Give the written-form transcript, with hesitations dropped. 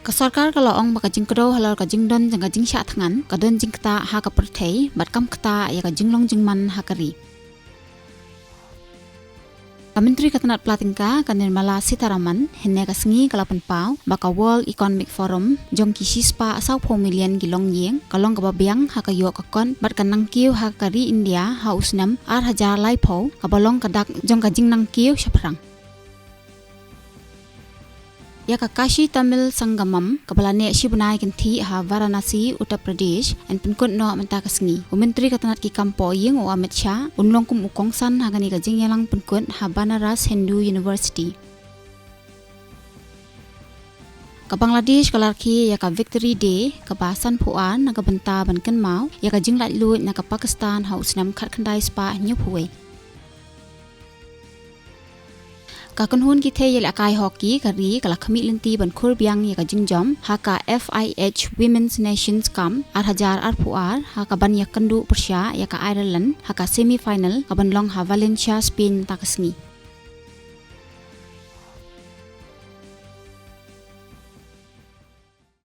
Kesorkar kalau ong baka jing kdo halal ka jing don jang ka jing sya thangan ka don jing kta ha ka perthei bat kam kta ya ka jing long jing man ha kari. Menteri Katanat Platingka kan Nirmala Sitharaman henne ka sengi kalapan pau baka World Economic Forum jong kisispa asau po million gilong yeng kalong ka babiang ha ka yo ka kon bat kan nang kiu ha kari India ha usnam ar hajar lai po ka balong ka dak jong ka jing nang kiu syaprang. Ya Kashi Tamil Sangamam kapalane Shibunai Kinti ha Varanasi Uttar Pradesh and penkut no menta kasngi. Menteri Katanat ki kampo yeng o Amit Shah unlong kum ukong san ha gani ka jing yalang penkut ha Banaras Hindu University. Ka Bangladesh kalarki ya ka Victory Day ka basan puan na ka benta banken mau ya ka jing lat lut na ka Pakistan ha usnam khat khandai spa nyup huwe. Kakunhun ki the yel akai hockey kari kala khamit lenti ban khur biang ya ka jingjom ha ka FIH Women's Nations Cup ar hajar ar puar ha ka ban ya kandu Persia ya ka Ireland ha ka semi final ka ban long ha Valencia Spain takasngi.